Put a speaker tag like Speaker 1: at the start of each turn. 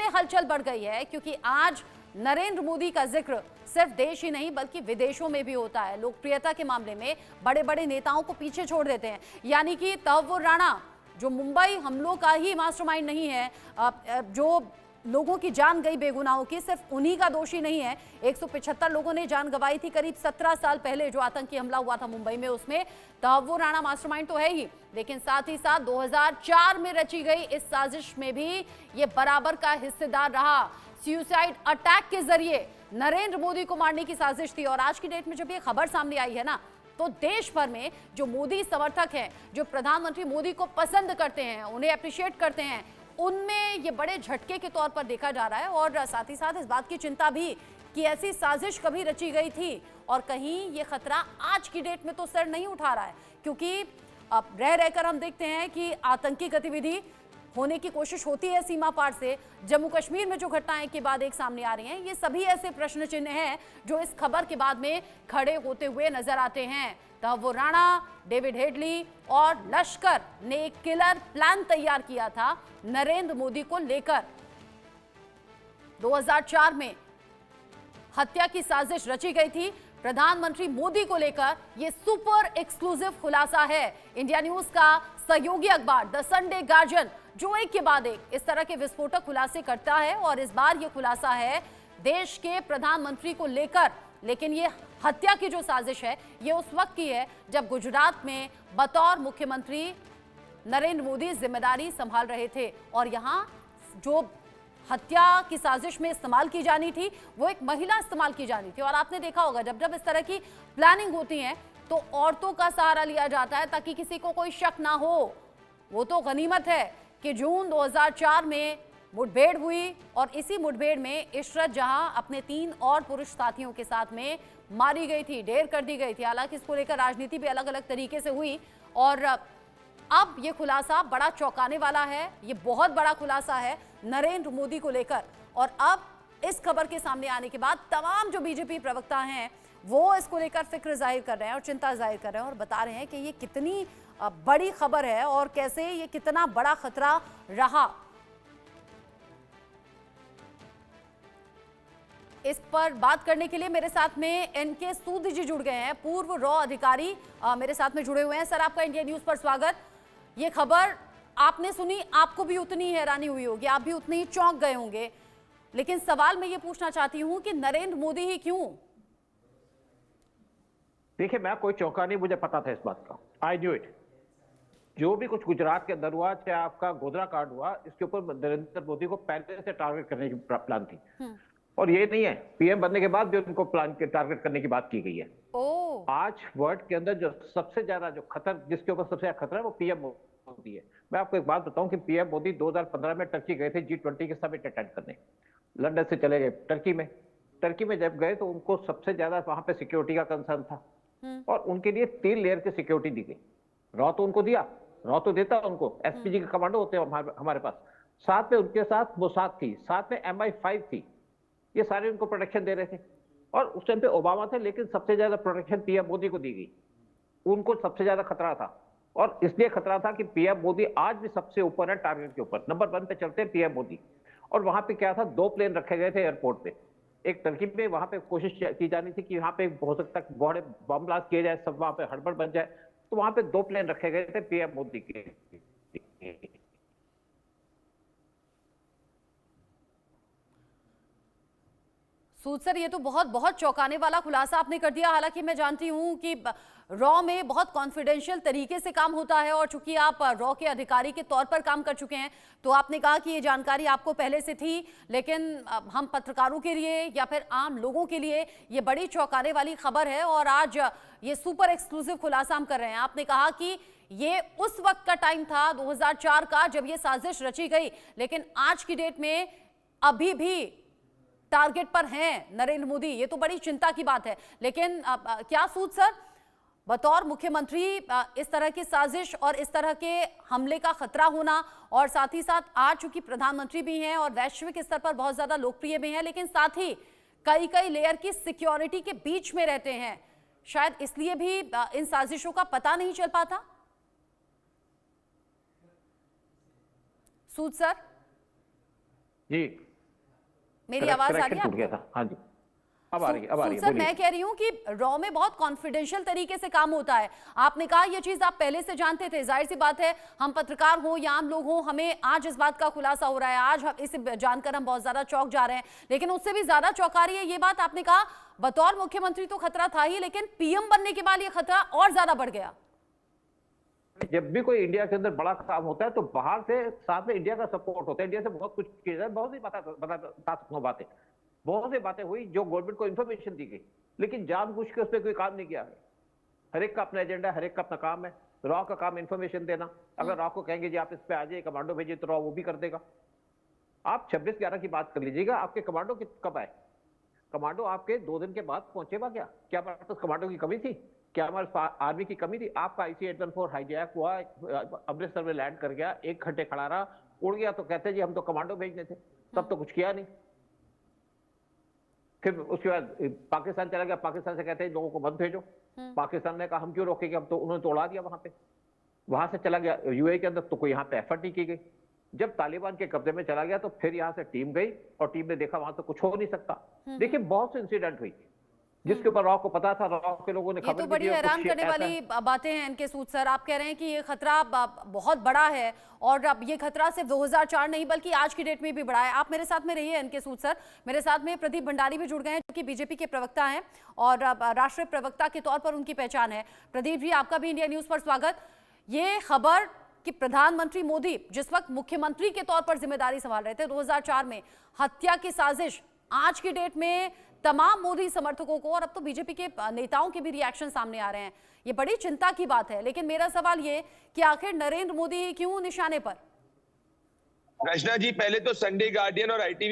Speaker 1: में हलचल बढ़ गई है, क्योंकि आज नरेंद्र मोदी का जिक्र सिर्फ देश ही नहीं बल्कि विदेशों में भी होता है। लोकप्रियता के मामले में बड़े बड़े नेताओं को पीछे छोड़ देते हैं। यानी कि तहव्वुर राणा जो मुंबई हमलों का ही मास्टरमाइंड नहीं है, जो लोगों की जान गई बेगुनाहों की, सिर्फ उन्हीं का दोषी नहीं है। 175 लोगों ने जान गंवाई थी करीब 17 साल पहले जो आतंकी हमला हुआ था मुंबई में, उसमें तहव्वुर राणा मास्टरमाइंड तो है ही, लेकिन साथ ही साथ 2004 में रची गई इस साजिश में भी ये बराबर का हिस्सेदार रहा। सुसाइड अटैक के जरिए नरेंद्र मोदी को मारने की साजिश थी। और आज की डेट में जब ये खबर सामने आई है ना, तो देश भर में जो मोदी समर्थक हैं, जो प्रधानमंत्री मोदी को पसंद करते हैं, उन्हें अप्रिशिएट करते हैं, उनमें ये बड़े झटके के तौर पर देखा जा रहा है। और साथ ही साथ इस बात की चिंता भी कि ऐसी साजिश कभी रची गई थी और कहीं ये खतरा आज की डेट में तो सर नहीं उठा रहा है, क्योंकि अब रह रहकर हम देखते हैं कि आतंकी गतिविधि होने की कोशिश होती है सीमा पार से। जम्मू कश्मीर में जो घटनाएं के बाद एक सामने आ रही हैं, ये सभी ऐसे प्रश्न चिन्ह हैं जो इस खबर के बाद में खड़े होते हुए नजर आते हैं। तहव्वुर राणा, डेविड हेडली और लश्कर ने एक किलर प्लान तैयार किया था नरेंद्र मोदी को लेकर। 2004 में हत्या की साजिश रची गई थी प्रधानमंत्री मोदी को लेकर। यह सुपर एक्सक्लूसिव खुलासा है इंडिया न्यूज का सहयोगी अखबार द संडे गार्जियन, जो एक के बाद एक इस तरह के विस्फोटक खुलासे करता है। और इस बार यह खुलासा है देश के प्रधानमंत्री को लेकर, लेकिन ये हत्या की जो साजिश है ये उस वक्त की है जब गुजरात में बतौर मुख्यमंत्री नरेंद्र मोदी जिम्मेदारी संभाल रहे थे। और यहां जो हत्या की साजिश में इस्तेमाल की जानी थी वो एक महिला इस्तेमाल की जानी थी। और आपने देखा होगा जब जब इस तरह की प्लानिंग होती है तो औरतों का सहारा लिया जाता है ताकि किसी को कोई शक ना हो। वो तो गनीमत है कि जून 2004 में मुठभेड़ हुई और इसी मुठभेड़ में इशरत जहां अपने 3 और पुरुष साथियों के साथ में मारी गई थी, ढेर कर दी गई थी। हालांकि इसको लेकर राजनीति भी अलग अलग तरीके से हुई और अब ये खुलासा बड़ा चौंकाने वाला है। ये बहुत बड़ा खुलासा है नरेंद्र मोदी को लेकर। और अब इस खबर के सामने आने के बाद तमाम जो बीजेपी प्रवक्ता हैं वो इसको लेकर फिक्र जाहिर कर रहे हैं और चिंता जाहिर कर रहे हैं और बता रहे हैं कि ये कितनी बड़ी खबर है और कैसे ये कितना बड़ा खतरा रहा। इस पर बात करने के लिए मेरे साथ में एनके सूद जी जुड़ गए हैं, पूर्व रॉ अधिकारी मेरे साथ में जुड़े हुए हैं। सर, आपका इंडिया न्यूज पर स्वागत। ये खबर आपने सुनी, आपको भी उतनी हैरानी हुई होगी, आप भी उतने ही चौंक गए होंगे, लेकिन सवाल मैं ये पूछना चाहती हूं कि नरेंद्र मोदी ही क्यों?
Speaker 2: देखिए, मैं कोई चौंका नहीं, मुझे पता था इस बात का। I knew it. जो भी कुछ गुजरात के अंदर हुआ, चाहे आपका गोधरा कांड हुआ, इसके ऊपर नरेंद्र मोदी को पहले से टारगेट करने की प्लान थी। और ये नहीं है पीएम बनने के बाद भी उनको प्लान के टारगेट करने की बात की गई है। आज वर्ल्ड के अंदर जो सबसे ज्यादा जो खतरा, जिसके ऊपर सबसे ज्यादा खतरा है वो पीएम मोदी है। मैं आपको एक बात बताऊं कि पीएम मोदी 2015 में टर्की गए थे G20 के समिट अटेंड करने। लंदन से चले गए टर्की में। टर्की में जब गए तो उनको सबसे ज्यादा वहां पे सिक्योरिटी का कंसर्न था और उनके लिए 3 लेयर की सिक्योरिटी दी गई। रॉ तो उनको दिया, रॉ तो देता उनको, एसपीजी के कमांडो होते हैं हमारे पास। साथ में उनके साथ मोसाद थी, साथ में MI5 थी। ये सारे उनको प्रोटेक्शन दे रहे थे और उस टाइम पे ओबामा थे, लेकिन सबसे ज्यादा प्रोटेक्शन पीएम मोदी को दी गई। उनको सबसे ज्यादा खतरा था और इसलिए खतरा था कि पीएम मोदी आज भी सबसे ऊपर है टारगेट के ऊपर। नंबर 1 पे चलते हैं पीएम मोदी। और वहां पे क्या था, 2 प्लेन रखे गए थे एयरपोर्ट पे। एक टर्की पे, वहां पे कोशिश की जानी थी कि वहां पे हो सकता है बड़े बम ब्लास्ट किए जाए, सब वहां पे हड़बड़ बन जाए, तो वहां पे 2 प्लेन रखे गए थे पीएम मोदी के।
Speaker 1: सूद सर, ये तो बहुत चौंकाने वाला खुलासा आपने कर दिया। हालांकि मैं जानती हूं कि रॉ में बहुत कॉन्फिडेंशियल तरीके से काम होता है और चूंकि आप रॉ के अधिकारी के तौर पर काम कर चुके हैं तो आपने कहा कि ये जानकारी आपको पहले से थी, लेकिन हम पत्रकारों के लिए या फिर आम लोगों के लिए ये बड़ी चौंकाने वाली खबर है और आज ये सुपर एक्सक्लूसिव खुलासा हम कर रहे हैं। आपने कहा कि ये उस वक्त का टाइम था 2004 का जब ये साजिश रची गई, लेकिन आज की डेट में अभी भी टारगेट पर हैं नरेंद्र मोदी। ये तो बड़ी चिंता की बात है। लेकिन क्या सूद सर, बतौर मुख्यमंत्री इस तरह की साजिश और इस तरह के हमले का खतरा होना, और साथ ही साथ आज चूंकि प्रधानमंत्री भी हैं और वैश्विक स्तर पर बहुत ज्यादा लोकप्रिय भी हैं, लेकिन साथ ही कई लेयर की सिक्योरिटी के बीच में रहते हैं, शायद इसलिए भी इन साजिशों का पता नहीं चल पाता। सूद सर
Speaker 2: जी,
Speaker 1: मेरी आवाज आ रही
Speaker 2: कनेक्शन
Speaker 1: है
Speaker 2: टूट गया
Speaker 1: आपको?
Speaker 2: था। हाँ जी, अब आ रही है, अब आ रही है,
Speaker 1: सर
Speaker 2: बोलिए।
Speaker 1: मैं कह रही हूँ कि रॉ में बहुत कॉन्फिडेंशियल तरीके से काम होता है। आपने कहा ये चीज आप पहले से जानते थे, जाहिर सी बात है हम पत्रकार हो या आम लोग हो, हमें आज इस बात का खुलासा हो रहा है, आज इसे जानकर हम बहुत ज्यादा चौंक जा रहे हैं। लेकिन उससे भी ज्यादा चौंका रही है ये बात, आपने कहा बतौर मुख्यमंत्री तो खतरा था ही, लेकिन पीएम बनने के बाद ये खतरा और ज्यादा बढ़ गया।
Speaker 2: जब भी कोई इंडिया के अंदर बड़ा काम होता है तो बाहर से साथ में इंडिया का सपोर्ट होता है। इंडिया से बहुत कुछ किया जाए, बहुत सी बता सकता हूँ बातें, बहुत सी बातें हुई जो गवर्नमेंट को इन्फॉर्मेशन दी गई, लेकिन जानबूझ के उस पर कोई काम नहीं किया है। हर एक का अपना एजेंडा है, हर एक का अपना काम है। रॉ का काम इन्फॉर्मेशन देना। अगर रॉ को कहेंगे जी आप इस पे आ जाइए, कमांडो भेजिए, तो रॉ वो भी कर देगा। आप 26/11 की बात कर लीजिएगा, आपके कमांडो कब आए? कमांडो आपके 2 दिन के बाद पहुंचेगा क्या? क्या हमारे पास कमांडो की कमी थी? क्या हमारे पास आर्मी की कमी थी? आपका IC-814 हाईजैक हुआ, अमृतसर में लैंड कर गया, 1 घंटे खड़ा रहा, उड़ गया, तो कहते जी हम तो कमांडो भेजने थे। तब तो कुछ किया नहीं। फिर उसके बाद पाकिस्तान चला गया, पाकिस्तान से कहते हैं लोगों को मत भेजो। पाकिस्तान ने कहा हम क्यों रोकेंगे, हम तो, उन्होंने तो उड़ा दिया वहां पे। वहां से चला गया UAE के अंदर, तो कोई यहाँ पे एफर्ट नहीं की गई। जब तालिबान के कब्जे में चला गया तो फिर यहाँ से टीम गई और टीम ने देखा वहां तो कुछ हो नहीं सकता। देखिए बहुत से इंसिडेंट हुई जिसके ऊपर रॉ को पता था, रॉ के लोगों ने
Speaker 1: ये
Speaker 2: खबर
Speaker 1: तो
Speaker 2: भी
Speaker 1: बड़ी
Speaker 2: दी और
Speaker 1: हैरान
Speaker 2: कुछ
Speaker 1: करने
Speaker 2: ऐसा
Speaker 1: वाली बातें हैं इनके सूद सर। आप कह रहे हैं कि ये खतरा बहुत बड़ा है, और अब ये खतरा सिर्फ 2004 नहीं बल्कि आज की डेट में भी बड़ा है। आप मेरे साथ में रहिए इनके सूद सर। मेरे साथ में प्रदीप भंडारी भी जुड़ गए हैं, जो कि बीजेपी के प्रवक्ता हैं और राष्ट्रीय प्रवक्ता के तौर पर उनकी पहचान है। प्रदीप जी, आपका भी इंडिया न्यूज पर स्वागत। ये खबर कि प्रधानमंत्री मोदी जिस वक्त मुख्यमंत्री के तौर पर जिम्मेदारी संभाल रहे थे 2004 में, हत्या की साजिश, आज की डेट में तमाम मोदी समर्थकों को और अब तो बीजेपी के नेताओं के भी रिएक्शन सामने आ रहे हैं। ये बड़ी चिंता की बात है। लेकिन मेरा सवाल ये कि आखिर नरेंद्र मोदी क्यों निशाने पर?
Speaker 3: रचना जी, पहले तो संडे गार्डियन और ITV